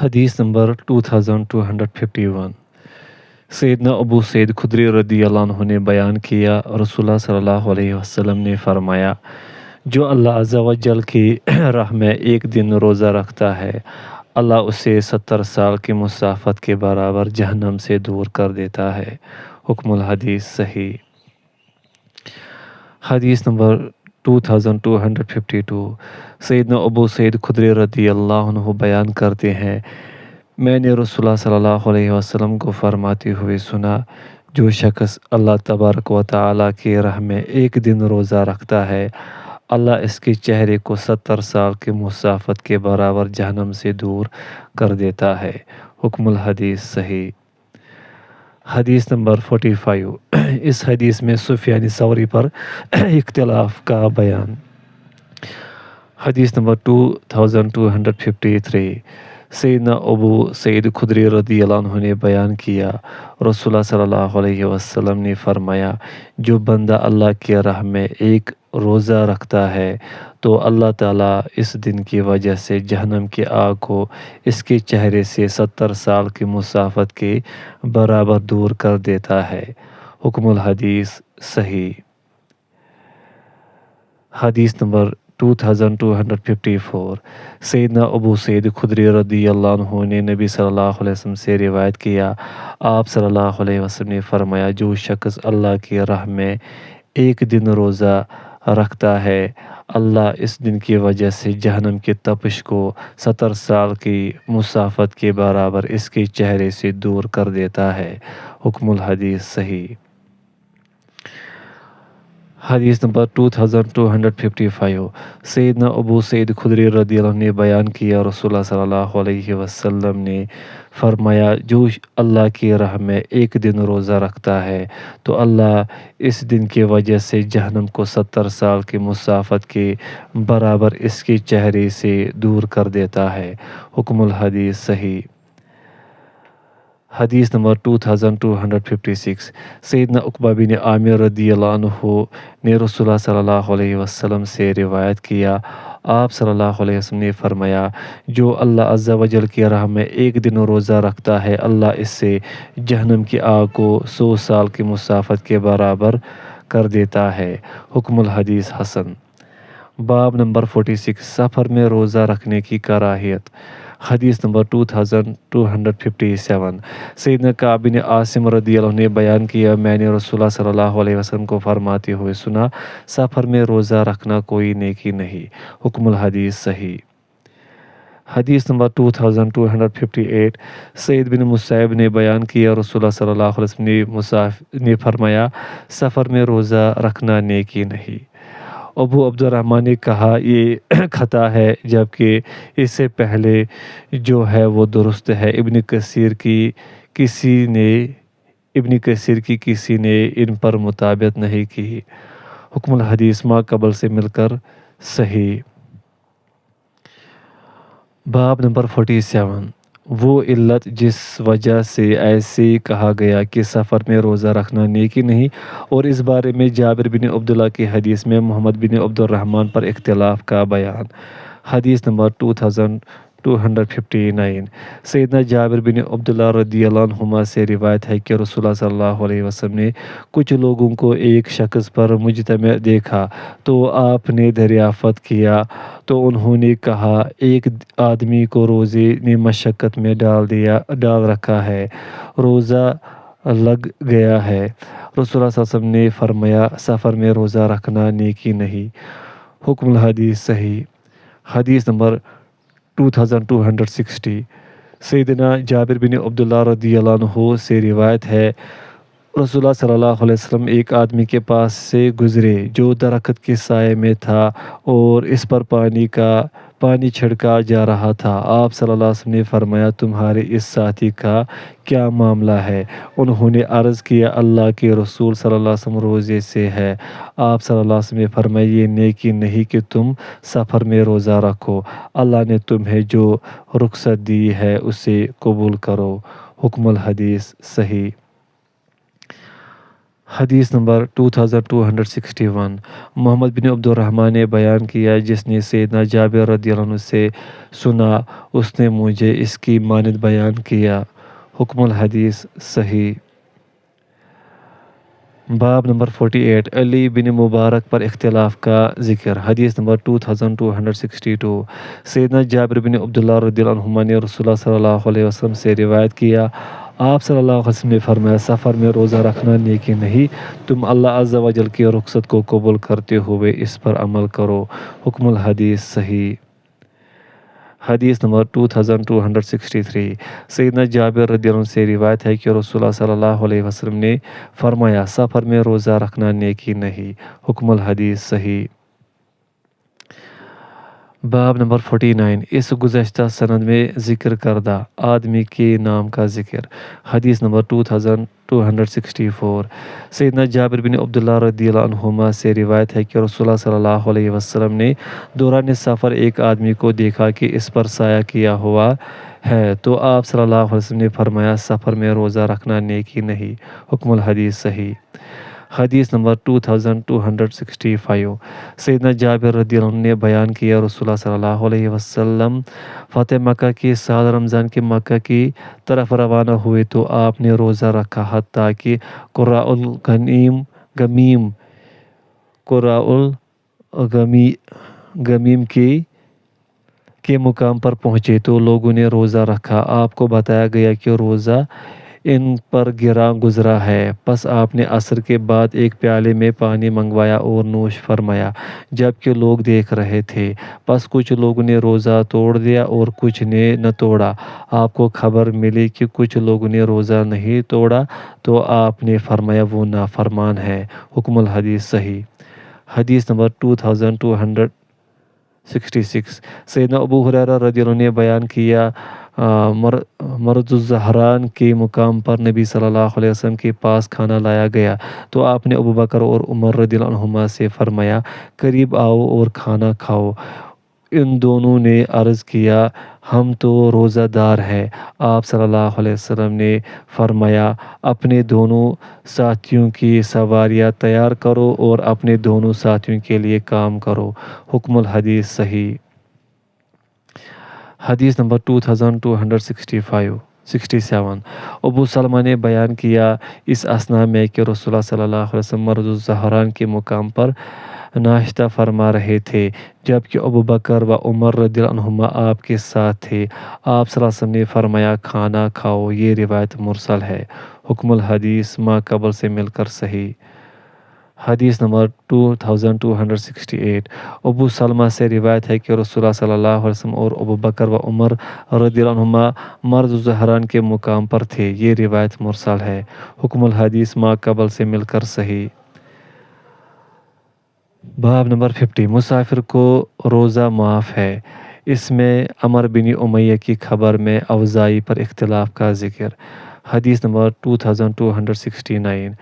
حدیث نمبر 2251۔ سیدنا ابو سعید خدری رضی اللہ عنہ نے بیان کیا، رسول اللہ صلی اللہ علیہ وسلم نے فرمایا، جو اللہ عز و جل کی راہ میں ایک دن روزہ رکھتا ہے، اللہ اسے 70 سال کی مسافت کے برابر جہنم سے دور کر دیتا ہے۔ حکم الحدیث صحیح۔ حدیث نمبر 2252۔ سیدنا ابو سعید خدری رضی اللہ عنہ بیان کرتے ہیں، میں نے رسول اللہ صلی اللہ علیہ وسلم کو فرماتے ہوئے سنا، جو شخص اللہ تبارک و تعالیٰ کی راہ میں ایک دن روزہ رکھتا ہے، اللہ اس کے چہرے کو 70 سال کی مسافت کے برابر جہنم سے دور کر دیتا ہے۔ حکم الحدیث صحیح۔ حدیث نمبر 45۔ اس حدیث میں سفیان ثوری پر اختلاف کا بیان۔ حدیث نمبر 2253۔ سیدنا ابو سعید خدری رضی اللہ عنہ نے بیان کیا، رسول اللہ صلی اللہ علیہ وسلم نے فرمایا، جو بندہ اللہ کی راہ میں ایک روزہ رکھتا ہے تو اللہ تعالیٰ اس دن کی وجہ سے جہنم کی آگ کو اس کے چہرے سے 70 سال کی مسافت کے برابر دور کر دیتا ہے۔ حکم الحدیث صحیح۔ حدیث نمبر 2254۔ سیدنا ابو سعید خدری رضی اللہ عنہ نے نبی صلی اللہ علیہ وسلم سے روایت کیا، آپ صلی اللہ علیہ وسلم نے فرمایا، جو شخص اللہ کی راہ میں ایک دن روزہ رکھتا ہے، اللہ اس دن کی وجہ سے جہنم کی تپش کو 70 سال کی مسافت کے برابر اس کے چہرے سے دور کر دیتا ہے۔ حکم الحدیث صحیح۔ حدیث نمبر 2255۔ سیدنا ابو سعید خدری رضی اللہ عنہ نے بیان کیا، رسول اللہ صلی اللہ علیہ وسلم نے فرمایا، جو اللہ کی راہ میں ایک دن روزہ رکھتا ہے تو اللہ اس دن کی وجہ سے جہنم کو 70 سال کی مسافت کے برابر اس کے چہرے سے دور کر دیتا ہے۔ حکم الحدیث صحیح۔ حدیث نمبر 2256۔ سیدنا عقبہ بن عامر رضی اللہ عنہ نے رسول اللہ صلی اللہ علیہ وسلم سے روایت کیا، آپ صلی اللہ علیہ وسلم نے فرمایا، جو اللہ عز و جل کی راہ میں ایک دن روزہ رکھتا ہے، اللہ اس سے جہنم کی آگ کو 100 سال کی مسافت کے برابر کر دیتا ہے۔ حکم الحدیث حسن۔ باب نمبر 46۔ سفر میں روزہ رکھنے کی کراہیت۔ حدیث نمبر 2257۔ سیدنا کعب بن عاصم رضی اللہ عنہ نے بیان کیا، میں نے رسول اللہ صلی اللہ علیہ وسلم کو فرماتے ہوئے سنا، سفر میں روزہ رکھنا کوئی نیکی نہیں۔ حکم الحدیث صحیح۔ حدیث نمبر 2258۔ سعید بن مسیب نے بیان کیا، رسول اللہ صلی اللہ علیہ وسلم نے فرمایا، سفر میں روزہ رکھنا نیکی نہیں۔ ابو عبد الرحمن نے کہا، یہ خطا ہے، جبکہ اس سے پہلے جو ہے وہ درست ہے۔ ابن کثیر کی کسی نے ان پر مطابقت نہیں کی۔ حکم الحدیث ما قبل سے مل کر صحیح۔ باب نمبر 47۔ وہ علت جس وجہ سے ایسے کہا گیا کہ سفر میں روزہ رکھنا نیکی نہیں، اور اس بارے میں جابر بن عبداللہ کی حدیث میں محمد بن عبد الرحمن پر اختلاف کا بیان۔ حدیث نمبر 2259۔ سیدنا جابر بن عبداللہ رضی اللہ عنہما سے روایت ہے کہ رسول اللہ صلی اللہ علیہ وسلم نے کچھ لوگوں کو ایک شخص پر مجتمع دیکھا تو آپ نے دریافت کیا تو انہوں نے کہا، ایک آدمی کو روزے نے مشقت میں ڈال رکھا ہے، روزہ لگ گیا ہے۔ رسول اللہ صلی اللہ علیہ وسلم نے فرمایا، سفر میں روزہ رکھنا نیکی نہیں۔ حکم الحدیث صحیح۔ حدیث نمبر 2260۔ سیدنا جابر بن عبداللہ رضی اللہ عنہ سے روایت ہے، رسول اللہ صلی اللہ علیہ وسلم ایک آدمی کے پاس سے گزرے جو درخت کے سائے میں تھا اور اس پر پانی چھڑکا جا رہا تھا۔ آپ صلی اللہ علیہ وسلم نے فرمایا، تمہارے اس ساتھی کا کیا معاملہ ہے؟ انہوں نے عرض کیا، اللہ کے رسول صلی اللہ علیہ وسلم روزے سے ہے۔ آپ صلی اللہ علیہ وسلم نے فرمایا، یہ نیکی نہیں کہ تم سفر میں روزہ رکھو، اللہ نے تمہیں جو رخصت دی ہے اسے قبول کرو۔ حکم الحدیث صحیح۔ حدیث نمبر 2261 محمد بن عبد الرحمن نے بیان کیا، جس نے سیدنا جابر رضی اللہ عنہ سے سنا، اس نے مجھے اس کی مانند بیان کیا۔ حکم الحدیث صحیح۔ باب نمبر 48 علی بن مبارک پر اختلاف کا ذکر۔ حدیث نمبر 2262 سیدنا جابر بن عبداللہ رضی اللہ عنہما نے رسول اللہ صلی اللہ علیہ وسلم سے روایت کیا، آپ صلی اللہ علیہ وسلم نے فرمایا، سفر میں روزہ رکھنا نیکی نہیں، تم اللہ عز و جل کی رخصت کو قبول کرتے ہوئے اس پر عمل کرو۔ حکم الحدیث صحیح۔ حدیث نمبر 2263 سیدنا جابر رضی اللہ عنہ سے روایت ہے کہ رسول اللہ صلی اللہ علیہ وسلم نے فرمایا، سفر میں روزہ رکھنا نیکی نہیں۔ حکم الحدیث صحیح۔ باب نمبر 49 اس گزشتہ سند میں ذکر کردہ آدمی کے نام کا ذکر۔ حدیث نمبر 2264 سیدنا جابر بن عبداللہ رضی اللہ عنہما سے روایت ہے کہ رسول اللہ صلی اللہ علیہ وسلم نے دوران سفر ایک آدمی کو دیکھا کہ اس پر سایہ کیا ہوا ہے، تو آپ صلی اللہ علیہ وسلم نے فرمایا، سفر میں روزہ رکھنا نیکی نہیں۔ حکم الحدیث صحیح۔ حدیث نمبر 2265 سیدنا جابر رضی اللہ عنہ نے بیان کیا، رسول اللہ صلی اللہ علیہ وسلم فتح مکہ کے سال رمضان کے مکہ کی طرف روانہ ہوئے تو آپ نے روزہ رکھا حتیٰ کہ قراء الغمیم کے مقام پر پہنچے تو لوگوں نے روزہ رکھا۔ آپ کو بتایا گیا کہ روزہ ان پر گزرا ہے، پس آپ نے عصر کے بعد ایک پیالے میں پانی منگوایا اور نوش فرمایا، جبکہ لوگ دیکھ رہے تھے۔ پس کچھ لوگوں نے روزہ توڑ دیا اور کچھ نے نہ توڑا۔ آپ کو خبر ملی کہ کچھ لوگوں نے روزہ نہیں توڑا تو آپ نے فرمایا، وہ نافرمان ہے۔ حکم الحدیث صحیح۔ حدیث نمبر 2266 سیدنا ابو ہریرہ رضی اللہ عنہ نے بیان کیا، مرض الزہران کے مقام پر نبی صلی اللہ علیہ وسلم کے پاس کھانا لایا گیا تو آپ نے ابو بکر اور عمر رضی اللہ عنہما سے فرمایا، قریب آؤ اور کھانا کھاؤ۔ ان دونوں نے عرض کیا، ہم تو روزہ دار ہیں۔ آپ صلی اللہ علیہ وسلم نے فرمایا، اپنے دونوں ساتھیوں کی سواریاں تیار کرو اور اپنے دونوں ساتھیوں کے لیے کام کرو۔ حکم الحدیث صحیح۔ حدیث نمبر 2267 ابو سلمہ نے بیان کیا، اس اثناء میں کہ رسول اللہ صلی اللہ علیہ وسلم مرض الزہران کے مقام پر ناشتہ فرما رہے تھے، جبکہ ابو بکر و عمر رضی اللہ عنہما آپ کے ساتھ تھے۔ آپ صلی اللہ علیہ وسلم نے فرمایا، کھانا کھاؤ۔ یہ روایت مرسل ہے۔ حکم الحدیث ما قبل سے مل کر صحیح۔ حدیث نمبر 2268 ابو سلمہ سے روایت ہے کہ رسول اللہ صلی اللہ علیہ وسلم اور ابو بکر و عمر رضی اللہ عنہما مرض الزہران کے مقام پر تھے۔ یہ روایت مرسل ہے۔ حکم الحدیث ما قبل سے مل کر صحیح۔ باب نمبر 50 مسافر کو روزہ معاف ہے۔ اس میں عمر بن امیہ کی خبر میں اوزاعی پر اختلاف کا ذکر۔ حدیث نمبر 2269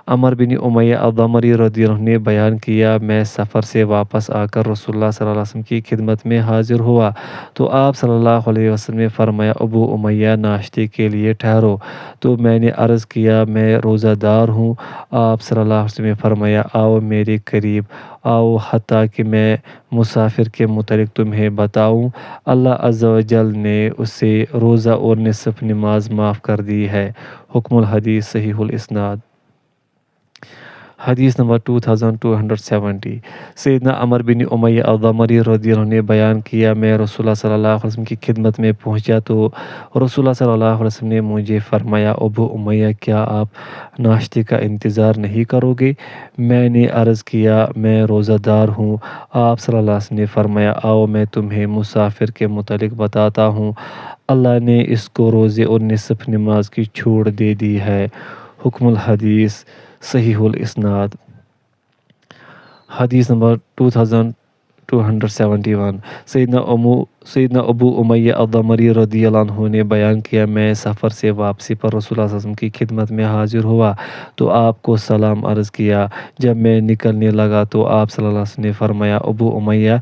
عمر بن امیہ الضمری رضی اللہ عنہ نے بیان کیا، میں سفر سے واپس آ کر رسول اللہ صلی اللہ علیہ وسلم کی خدمت میں حاضر ہوا تو آپ صلی اللہ علیہ وسلم نے فرمایا، ابو امیہ ناشتے کے لیے ٹھہرو۔ تو میں نے عرض کیا، میں روزہ دار ہوں۔ آپ صلی اللہ علیہ وسلم نے فرمایا، آؤ میرے قریب آؤ حتیٰ کہ میں مسافر کے متعلق تمہیں بتاؤں۔ اللہ عز و جل نے اسے روزہ اور نصف نماز معاف کر دی ہے۔ حکم الحدیث صحیح الاسناد۔ حدیث نمبر 2270 سیدنا عمر بن امیہ الضمری رضی اللہ عنہ نے بیان کیا، میں رسول اللہ صلی اللہ علیہ وسلم کی خدمت میں پہنچا تو رسول اللہ صلی اللہ علیہ وسلم نے مجھے فرمایا، ابو امیہ کیا آپ ناشتے کا انتظار نہیں کرو گے؟ میں نے عرض کیا، میں روزہ دار ہوں۔ آپ صلی اللہ علیہ وسلم نے فرمایا، آؤ میں تمہیں مسافر کے متعلق بتاتا ہوں، اللہ نے اس کو روزے اور نصف نماز کی چھوٹ دے دی ہے۔ حکم الحدیث صحیح الاسناد۔ حدیث نمبر 2271 سیدنا سیدنا ابو امیہ الضمری رضی اللہ عنہ نے بیان کیا، میں سفر سے واپسی پر رسول اللہ صلی اللہ علیہ وسلم کی خدمت میں حاضر ہوا تو آپ کو سلام عرض کیا۔ جب میں نکلنے لگا تو آپ صلی اللہ علیہ وسلم نے فرمایا، ابو امیہ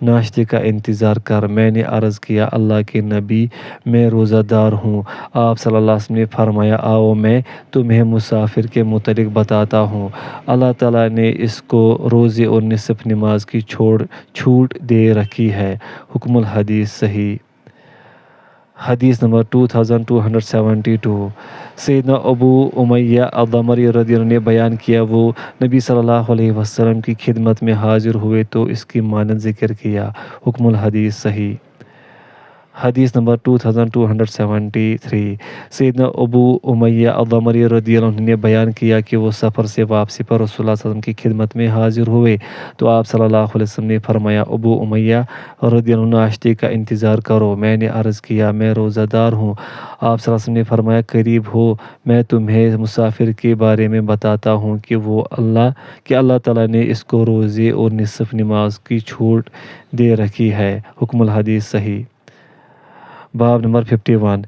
ناشتے کا انتظار کر۔ میں نے عرض کیا، اللہ کے نبی میں روزہ دار ہوں۔ آپ صلی اللہ علیہ وسلم نے فرمایا، آؤ میں تمہیں مسافر کے متعلق بتاتا ہوں۔ اللہ تعالیٰ نے اس کو روزے اور نصف نماز کی چھوٹ دے رکھی ہے۔ حکم الحدیث صحیح۔ حدیث نمبر 2272۔ سیدنا ابو امیہ الضمری رضی اللہ عنہ نے بیان کیا، وہ نبی صلی اللہ علیہ وسلم کی خدمت میں حاضر ہوئے تو اس کی مانند ذکر کیا۔ حکم الحدیث صحیح۔ حدیث نمبر 2273۔ سیدنا ابو امیہ الضمری رضی اللہ عنہ نے بیان کیا کہ وہ سفر سے واپسی پر رسول اللہ صلی اللہ علیہ وسلم کی خدمت میں حاضر ہوئے تو آپ صلی اللہ علیہ وسلم نے فرمایا، ابو امیہ رضی اللہ عنہ ناشتے کا انتظار کرو۔ میں نے عرض کیا، میں روزہ دار ہوں۔ آپ صلی اللہ علیہ وسلم نے فرمایا، قریب ہو میں تمہیں مسافر کے بارے میں بتاتا ہوں کہ اللہ تعالیٰ نے اس کو روزے اور نصف نماز کی چھوٹ دے رکھی ہے۔ حکم الحدیث صحیح۔ باب نمبر 51۔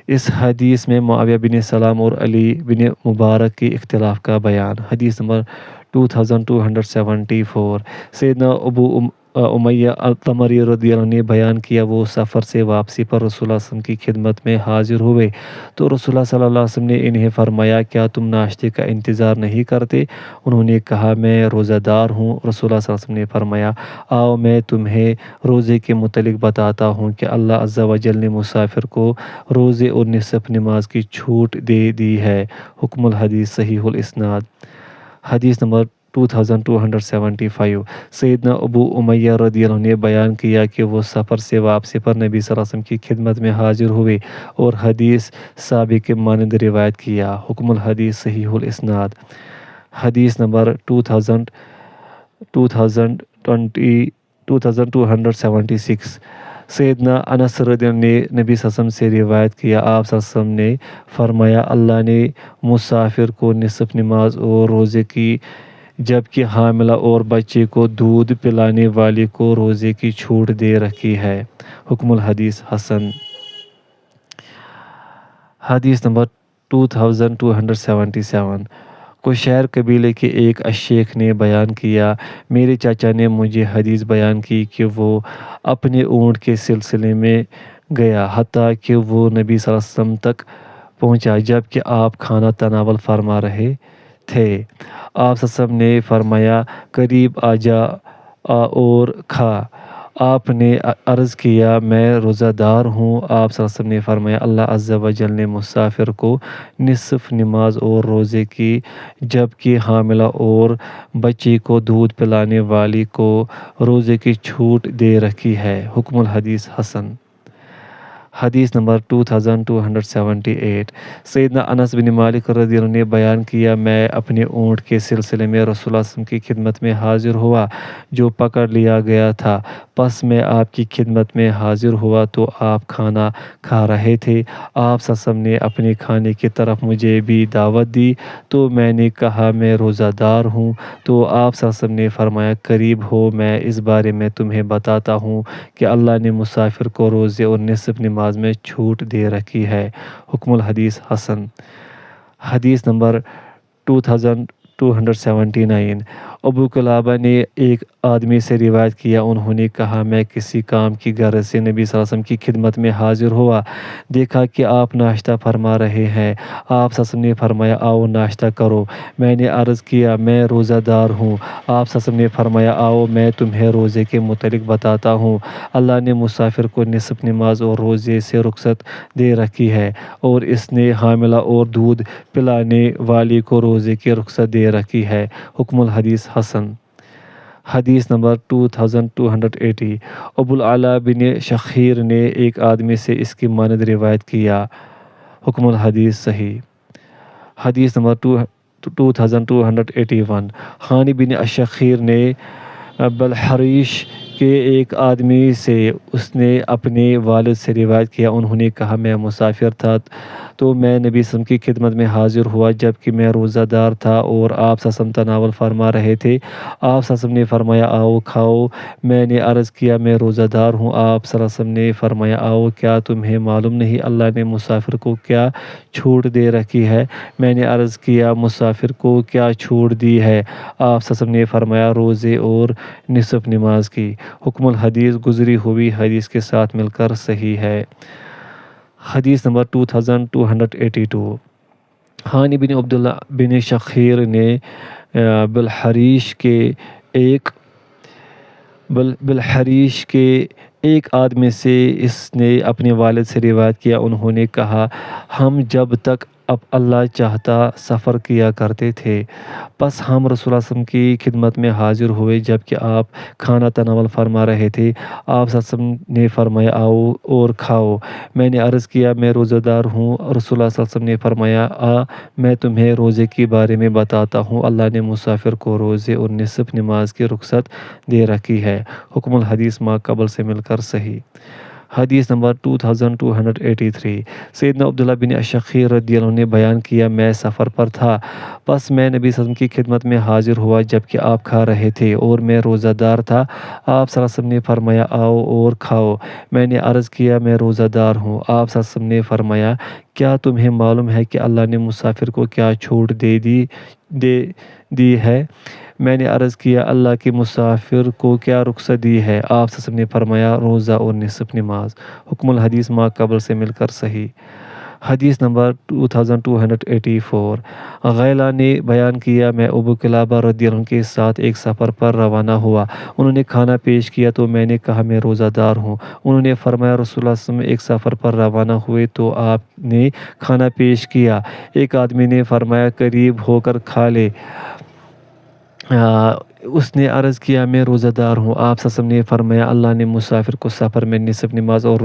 اس حدیث میں معاویہ بن سلام اور علی بن مبارک کے اختلاف کا بیان۔ حدیث نمبر 2274۔ سیدنا ابو امیہ الضمری رضی اللہ عنہ نے بیان کیا، وہ سفر سے واپسی پر رسول اللہ صلی اللہ علیہ وسلم کی خدمت میں حاضر ہوئے تو رسول اللہ صلی اللہ علیہ وسلم نے انہیں فرمایا، کیا تم ناشتے کا انتظار نہیں کرتے؟ انہوں نے کہا، میں روزہ دار ہوں۔ رسول اللہ صلی اللہ علیہ وسلم نے فرمایا، آؤ میں تمہیں روزے کے متعلق بتاتا ہوں کہ اللہ عز و جل نے مسافر کو روزے اور نصف نماز کی چھوٹ دے دی ہے۔ حکم الحدیث صحیح الاسناد۔ حدیث نمبر 2275۔ سیدنا ابو امیہ رضی اللہ عنہ نے بیان کیا کہ وہ سفر سے واپسی پر نبی صلی اللہ علیہ وسلم کی خدمت میں حاضر ہوئے اور حدیث سابق کے مانند روایت کیا۔ حکم الحدیث صحیح الاسناد۔ حدیث نمبر 2276۔ سیدنا انس رضی اللہ عنہ نے نبی صلی اللہ علیہ وسلم سے روایت کیا، آپ صلی اللہ علیہ وسلم نے فرمایا، اللہ نے مسافر کو نصف نماز اور روزے کی، جبکہ حاملہ اور بچے کو دودھ پلانے والے کو روزے کی چھوٹ دے رکھی ہے۔ حکم الحدیث حسن۔ حدیث نمبر 2277۔ قشیر قبیلے کے ایک شیخ نے بیان کیا، میرے چاچا نے مجھے حدیث بیان کی کہ وہ اپنے اونٹ کے سلسلے میں گیا حتیٰ کہ وہ نبی صلی اللہ علیہ وسلم تک پہنچا جبکہ آپ کھانا تناول فرما رہے تھے۔ آپ صلی اللہ علیہ وسلم نے فرمایا، قریب آ جا اور کھا۔ آپ نے عرض کیا، میں روزہ دار ہوں۔ آپ صلی اللہ علیہ وسلم نے فرمایا، اللہ عز و جل نے مسافر کو نصف نماز اور روزے کی، جبکہ حاملہ اور بچے کو دودھ پلانے والی کو روزے کی چھوٹ دے رکھی ہے۔ حکم الحدیث حسن۔ حدیث نمبر 2278۔ سیدنا انس بن مالک رضی اللہ عنہ نے بیان کیا، میں اپنے اونٹ کے سلسلے میں رسول اللہ صلی اللہ علیہ وسلم کی خدمت میں حاضر ہوا جو پکڑ لیا گیا تھا، پس میں آپ کی خدمت میں حاضر ہوا تو آپ کھانا کھا رہے تھے۔ آپ صلی اللہ علیہ وسلم نے اپنے کھانے کی طرف مجھے بھی دعوت دی تو میں نے کہا، میں روزہ دار ہوں۔ تو آپ صلی اللہ علیہ وسلم نے فرمایا، قریب ہو میں اس بارے میں تمہیں بتاتا ہوں کہ اللہ نے مسافر کو روزے اور نصف نماز میں چھوٹ دے رکھی ہے۔ حکم الحدیث حسن۔ حدیث نمبر 2279۔ ابو قلابہ نے ایک آدمی سے روایت کیا، انہوں نے کہا، میں کسی کام کی غرض سے نبی صلی اللہ علیہ وسلم کی خدمت میں حاضر ہوا، دیکھا کہ آپ ناشتہ فرما رہے ہیں۔ آپ صلی اللہ علیہ وسلم نے فرمایا، آؤ ناشتہ کرو۔ میں نے عرض کیا، میں روزہ دار ہوں۔ آپ صلی اللہ علیہ وسلم نے فرمایا، آؤ میں تمہیں روزے کے متعلق بتاتا ہوں۔ اللہ نے مسافر کو نصف نماز اور روزے سے رخصت دے رکھی ہے اور اس نے حاملہ اور دودھ پلانے والی کو روزے کی رخصت دے رکھی ہے۔ حکم الحدیث حسن۔ حدیث نمبر 2280۔ ابو العلا بن شخیر نے ایک آدمی سے اس کی مانند روایت کیا۔ حکم الحدیث صحیح۔ حدیث نمبر 2281۔ خانی بن شخیر نے بلحریش کہ ایک آدمی سے اس نے اپنے والد سے روایت کیا، انہوں نے کہا میں مسافر تھا تو میں نبی صلی اللہ علیہ وسلم کی خدمت میں حاضر ہوا جبکہ میں روزہ دار تھا اور آپ صلی اللہ علیہ وسلم تناول فرما رہے تھے۔ آپ صلی اللہ علیہ وسلم نے فرمایا آؤ کھاؤ۔ میں نے عرض کیا میں روزہ دار ہوں۔ آپ صلی اللہ علیہ وسلم نے فرمایا آؤ، کیا تمہیں معلوم نہیں اللہ نے مسافر کو کیا چھوٹ دے رکھی ہے؟ میں نے عرض کیا مسافر کو کیا چھوٹ دی ہے؟ آپ صلی اللہ علیہ وسلم نے فرمایا روزے اور نصف نماز کی۔ حکم الحدیث گزری ہوئی حدیث کے ساتھ مل کر صحیح ہے۔ حدیث نمبر 2282۔ حانی بن عبداللہ بن شخیر نے بالحریش کے ایک آدمی سے اس نے اپنے والد سے روایت کیا، انہوں نے کہا ہم جب تک اب اللہ چاہتا سفر کیا کرتے تھے، پس ہم رسول اللہ صلی اللہ علیہ وسلم کی خدمت میں حاضر ہوئے جبکہ آپ کھانا تناول فرما رہے تھے۔ آپ صلی اللہ علیہ وسلم نے فرمایا آؤ اور کھاؤ۔ میں نے عرض کیا میں روزہ دار ہوں۔ رسول اللہ صلی اللہ علیہ وسلم نے فرمایا میں تمہیں روزے کے بارے میں بتاتا ہوں، اللہ نے مسافر کو روزے اور نصف نماز کی رخصت دے رکھی ہے۔ حکم الحدیث ما قبل سے مل کر صحیح۔ حدیث نمبر 2283۔ سیدنا عبداللہ بن شخیر رضی اللہ عنہ نے بیان کیا میں سفر پر تھا، پس میں نبی صلی اللہ علیہ وسلم کی خدمت میں حاضر ہوا جبکہ آپ کھا رہے تھے اور میں روزہ دار تھا۔ آپ صلی اللہ علیہ وسلم نے فرمایا آؤ اور کھاؤ۔ میں نے عرض کیا میں روزہ دار ہوں۔ آپ صلی اللہ علیہ وسلم نے فرمایا کیا تمہیں معلوم ہے کہ اللہ نے مسافر کو کیا چھوٹ دی ہے؟ میں نے عرض کیا اللہ کے مسافر کو کیا رخصت دی ہے؟ آپ صلی اللہ علیہ وسلم نے فرمایا روزہ اور نصف نماز۔ حکم الحدیث ما قبل سے مل کر صحیح۔ حدیث نمبر 2284۔ غیلا نے بیان کیا میں ابو قلابہ رضی اللہ عنہ کے ساتھ ایک سفر پر روانہ ہوا، انہوں نے کھانا پیش کیا تو میں نے کہا میں روزہ دار ہوں۔ انہوں نے فرمایا رسول اللہ صلی اللہ علیہ وسلم ایک سفر پر روانہ ہوئے تو آپ نے کھانا پیش کیا، ایک آدمی نے فرمایا قریب ہو کر کھا لے۔ اس نے عرض کیا میں روزہ دار ہوں۔ آپ صلی اللہ علیہ وسلم نے فرمایا اللہ نے مسافر کو سفر میں نصف نماز اور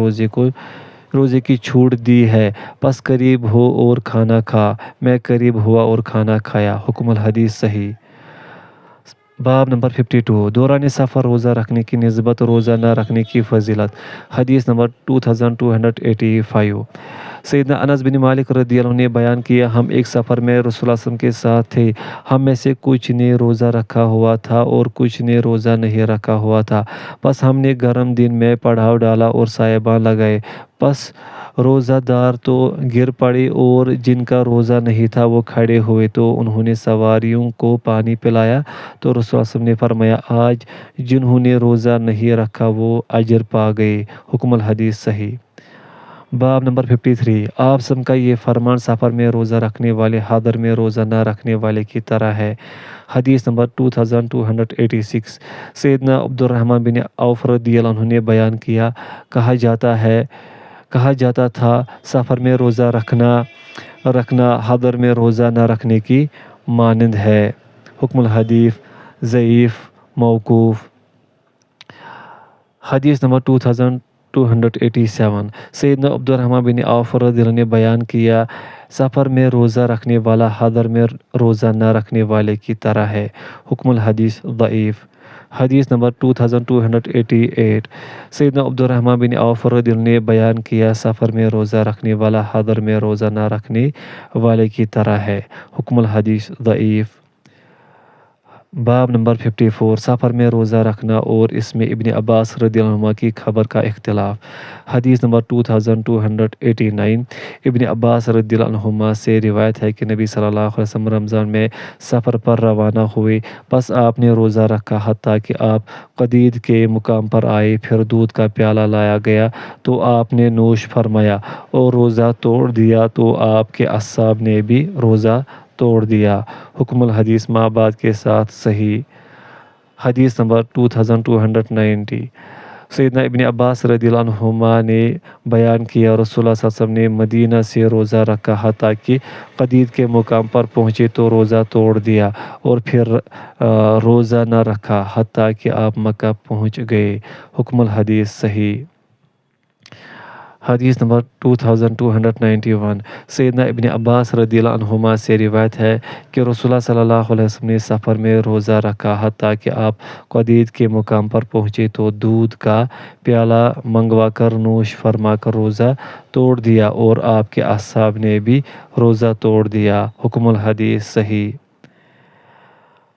روزے کی چھوٹ دی ہے، پس قریب ہو اور کھانا کھا۔ میں قریب ہوا اور کھانا کھایا۔ حکم الحدیث صحیح۔ باب نمبر 52۔ دوران سفر روزہ رکھنے کی نسبت روزہ نہ رکھنے کی فضیلت۔ حدیث نمبر 2285۔ سیدنا انس بن مالک رضی اللہ عنہ نے بیان کیا ہم ایک سفر میں رسول اللہ صلی اللہ علیہ وسلم کے ساتھ تھے، ہم میں سے کچھ نے روزہ رکھا ہوا تھا اور کچھ نے روزہ نہیں رکھا ہوا تھا، بس ہم نے گرم دن میں پڑاؤ ڈالا اور سایبان لگائے، بس روزہ دار تو گر پڑے اور جن کا روزہ نہیں تھا وہ کھڑے ہوئے تو انہوں نے سواریوں کو پانی پلایا تو رسول اللہ صلی اللہ علیہ وسلم نے فرمایا آج جنہوں نے روزہ نہیں رکھا وہ اجر پا گئے۔ حکم الحدیث صحیح۔ باب نمبر 53۔ آپ سب کا یہ فرمان سفر میں روزہ رکھنے والے حاضر میں روزہ نہ رکھنے والے کی طرح ہے۔ حدیث نمبر 2286۔ سیدنا عبد الرحمن بن عوف رضی اللہ عنہ نے بیان کیا کہا جاتا تھا سفر میں روزہ رکھنا حاضر میں روزہ نہ رکھنے کی مانند ہے۔ حکم الحدیث ضعیف موقوف۔ حدیث نمبر 2287۔ سیدنا عبد الرحمن بن عوف رضی اللہ عنہ نے بیان کیا سفر میں روزہ رکھنے والا حاضر میں روزہ نہ رکھنے والے کی طرح ہے۔ حکم الحدیث ضعیف۔ حدیث نمبر 2288۔ سیدنا عبد الرحمن بن عوف رضی اللہ عنہ نے بیان کیا سفر میں روزہ رکھنے والا حاضر میں روزہ نہ رکھنے والے کی طرح ہے۔ حکم الحدیث ضعیف۔ باب نمبر 54۔ سفر میں روزہ رکھنا اور اس میں ابن عباس رضی اللہ عنہ کی خبر کا اختلاف۔ حدیث نمبر 2289۔ ابن عباس رضی اللہ عنہما سے روایت ہے کہ نبی صلی اللہ علیہ وسلم رمضان میں سفر پر روانہ ہوئے، پس آپ نے روزہ رکھا حتیٰ کہ آپ قدید کے مقام پر آئے، پھر دودھ کا پیالہ لایا گیا تو آپ نے نوش فرمایا اور روزہ توڑ دیا تو آپ کے اصحاب نے بھی روزہ توڑ دیا۔ حکم الحدیث ما بعد کے ساتھ صحیح۔ حدیث نمبر 2290۔ سیدنا ابن عباس رضی اللہ عنہما نے بیان کیا رسول اللہ صلی اللہ علیہ وسلم نے مدینہ سے روزہ رکھا حتیٰ کہ قدید کے مقام پر پہنچے تو روزہ توڑ دیا اور پھر روزہ نہ رکھا حتیٰ کہ آپ مکہ پہنچ گئے۔ حکم الحدیث صحیح۔ حدیث نمبر 2291 سیدنا ابن عباس رضی اللہ عنہما سے روایت ہے کہ رسول اللہ صلی اللہ علیہ وسلم نے سفر میں روزہ رکھا، حتیٰ کہ آپ قدید کے مقام پر پہنچے تو دودھ کا پیالہ منگوا کر نوش فرما کر روزہ توڑ دیا، اور آپ کے اصحاب نے بھی روزہ توڑ دیا۔ حکم الحدیث صحیح۔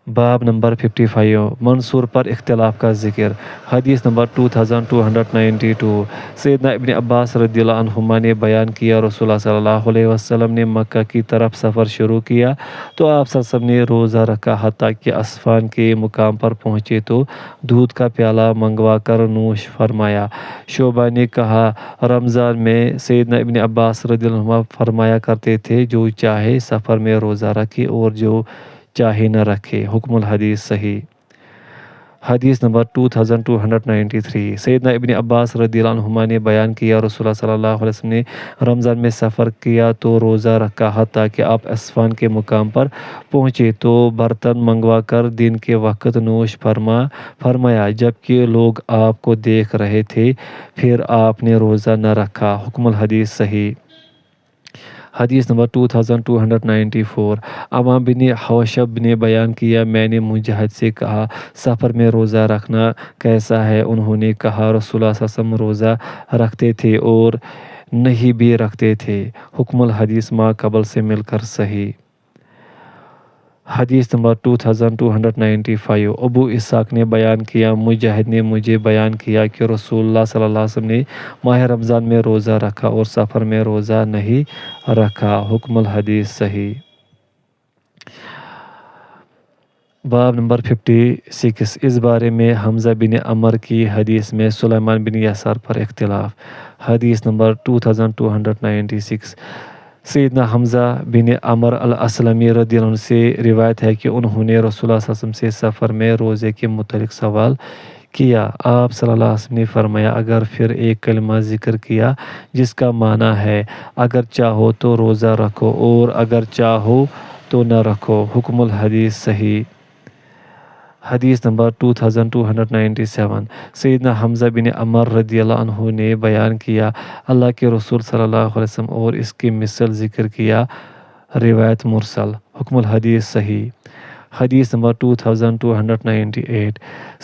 باب نمبر 55 منصور پر اختلاف کا ذکر۔ حدیث نمبر 2292 سیدنا ابن عباس رضی اللہ عنہما نے بیان کیا، رسول اللہ صلی اللہ علیہ وسلم نے مکہ کی طرف سفر شروع کیا تو آپ صلی اللہ علیہ وسلم نے روزہ رکھا، حتیٰ کہ اصفان کے مقام پر پہنچے تو دودھ کا پیالہ منگوا کر نوش فرمایا۔ شعبہ نے کہا، رمضان میں سیدنا ابن عباس رضی اللہ عنہما فرمایا کرتے تھے، جو چاہے سفر میں روزہ رکھے اور جو چاہے نہ رکھے۔ حکم الحدیث صحیح۔ حدیث نمبر 2293 سیدنا ابن عباس رضی اللہ عنہما نے بیان کیا، رسول اللہ صلی اللہ علیہ وسلم نے رمضان میں سفر کیا تو روزہ رکھا، حتیٰ کہ آپ اصفان کے مقام پر پہنچے تو برتن منگوا کر دن کے وقت نوش فرمایا، جبکہ لوگ آپ کو دیکھ رہے تھے، پھر آپ نے روزہ نہ رکھا۔ حکم الحدیث صحیح۔ حدیث نمبر 2294 امام بن حوشب نے بیان کیا، میں نے مجاہد سے کہا، سفر میں روزہ رکھنا کیسا ہے؟ انہوں نے کہا، رسول اللہ صلی اللہ علیہ وسلم روزہ رکھتے تھے اور نہیں بھی رکھتے تھے۔ حکم الحدیث ما قبل سے مل کر صحیح۔ حدیث نمبر 2295 ابو اسحاق نے بیان کیا، مجاہد نے مجھے بیان کیا کہ رسول اللہ صلی اللہ علیہ وسلم نے ماہ رمضان میں روزہ رکھا اور سفر میں روزہ نہیں رکھا۔ حکم الحدیث صحیح۔ باب نمبر 56 اس بارے میں حمزہ بن عمر کی حدیث میں سلیمان بن یسار پر اختلاف۔ حدیث نمبر 2296 سیدنا حمزہ بن عمر الاسلمی رضی اللہ عنہ سے روایت ہے کہ انہوں نے رسول اللہ صلی اللہ علیہ وسلم سے سفر میں روزے کے متعلق سوال کیا۔ آپ صلی اللہ علیہ وسلم نے فرمایا، اگر پھر ایک کلمہ ذکر کیا جس کا معنی ہے، اگر چاہو تو روزہ رکھو اور اگر چاہو تو نہ رکھو۔ حکم الحدیث صحیح۔ حدیث نمبر 2297 سیدنا حمزہ بن عمر رضی اللہ عنہ نے بیان کیا، اللہ کے رسول صلی اللہ علیہ وسلم اور اس کی مثل ذکر کیا۔ روایت مرسل۔ حکم الحدیث صحیح۔ حدیث نمبر 2298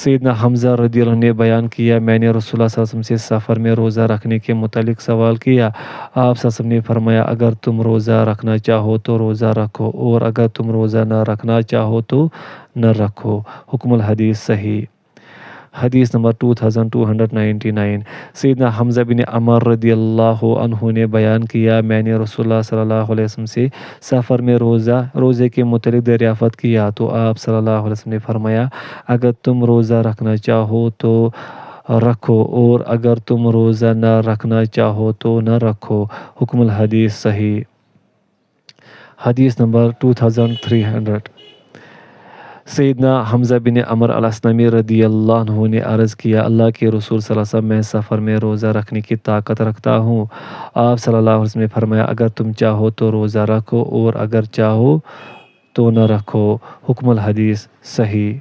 سیدنا حمزہ رضی اللہ عنہ نے بیان کیا، میں نے رسول اللہ صلی اللہ علیہ وسلم سے سفر میں روزہ رکھنے کے متعلق سوال کیا۔ آپ صلی اللہ علیہ وسلم نے فرمایا، اگر تم روزہ رکھنا چاہو تو روزہ رکھو اور اگر تم روزہ نہ رکھنا چاہو تو نہ رکھو۔ حکم الحدیث صحیح۔ حدیث نمبر 2299 سیدنا حمزہ بن عمر رضی اللہ عنہ نے بیان کیا، میں نے رسول اللہ صلی اللہ علیہ وسلم سے سفر میں روزے کے متعلق دریافت کیا تو آپ صلی اللہ علیہ وسلم نے فرمایا، اگر تم روزہ رکھنا چاہو تو رکھو اور اگر تم روزہ نہ رکھنا چاہو تو نہ رکھو۔ حکم الحدیث صحیح۔ حدیث نمبر 2300 سیدنا حمزہ بن عمر الاسلمی رضی اللہ عنہ نے عرض کیا، اللہ کے رسول صلی اللہ علیہ وسلم، میں سفر میں روزہ رکھنے کی طاقت رکھتا ہوں۔ آپ صلی اللہ علیہ وسلم نے فرمایا، اگر تم چاہو تو روزہ رکھو اور اگر چاہو تو نہ رکھو۔ حکم الحدیث صحیح۔